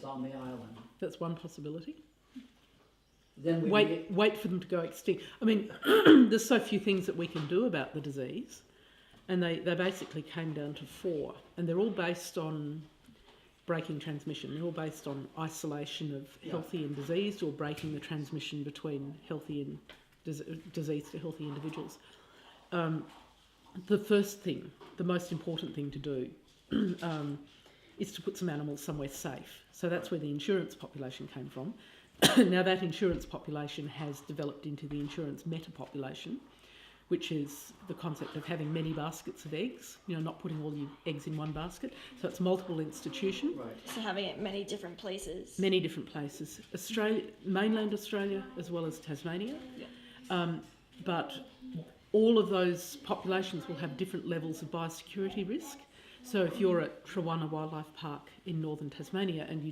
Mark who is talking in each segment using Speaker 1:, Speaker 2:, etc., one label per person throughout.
Speaker 1: is on the island.
Speaker 2: That's one possibility.
Speaker 1: Then
Speaker 2: Wait for them to go extinct. I mean, there's so few things that we can do about the disease, and they basically came down to 4, and they're all based on breaking transmission. They're all based on isolation of healthy and diseased, or breaking the transmission between healthy and diseased to healthy individuals. The first thing, the most important thing to do, is to put some animals somewhere safe. So that's where the insurance population came from. Now that insurance population has developed into the insurance meta-population, which is the concept of having many baskets of eggs, not putting all your eggs in one basket. So it's multiple institution.
Speaker 3: Right. So having it many different places.
Speaker 2: Many different places. Australia, mainland Australia, as well as Tasmania. Yeah. But all of those populations will have different levels of biosecurity risk. So if you're at Trewanna Wildlife Park in northern Tasmania and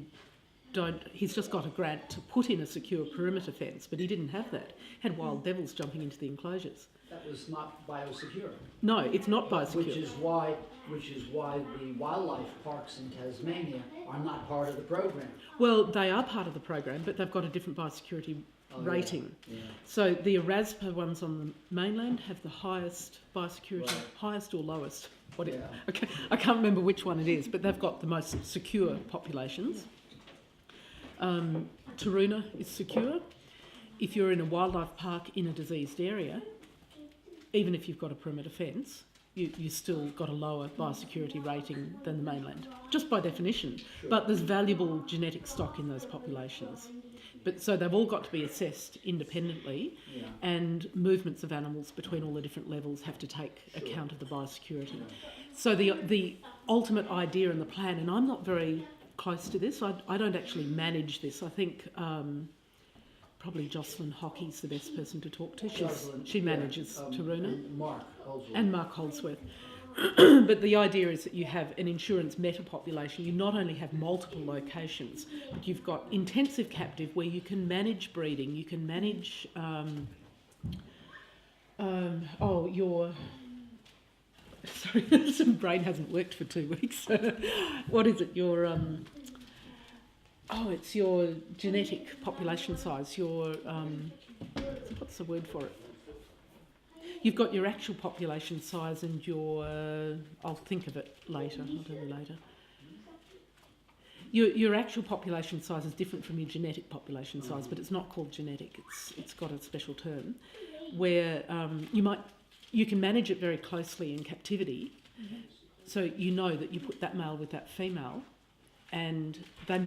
Speaker 2: he's just got a grant to put in a secure perimeter fence, but he didn't have that. Had wild devils jumping into the enclosures.
Speaker 1: That was not biosecure.
Speaker 2: No, it's not biosecure.
Speaker 1: Which is why the wildlife parks in Tasmania are not part of the program.
Speaker 2: Well, they are part of the program, but they've got a different biosecurity rating. Yeah. So the Eraspa ones on the mainland have the highest biosecurity, highest or lowest. Okay, I can't remember which one it is, but they've got the most secure populations. Taroona is secure. If you're in a wildlife park in a diseased area, even if you've got a perimeter fence, you still got a lower biosecurity rating than the mainland, just by definition. Sure. But there's valuable genetic stock in those populations. But so they've all got to be assessed independently, and movements of animals between all the different levels have to take account of the biosecurity. So the ultimate idea and the plan, and I'm not very close to this. I don't actually manage this. I think probably Jocelyn Hockey's the best person to talk to. She manages Taroona. And Mark Holdsworth. But the idea is that you have an insurance meta-population. You not only have multiple locations, but you've got intensive captive where you can manage breeding. You can manage sorry, some brain hasn't worked for 2 weeks. What is it? It's your genetic population size. Your what's the word for it? You've got your actual population size and your. I'll think of it later. I'll tell you later. Your actual population size is different from your genetic population size, but it's not called genetic. It's got a special term, where you can manage it very closely in captivity. So you know that you put that male with that female, and they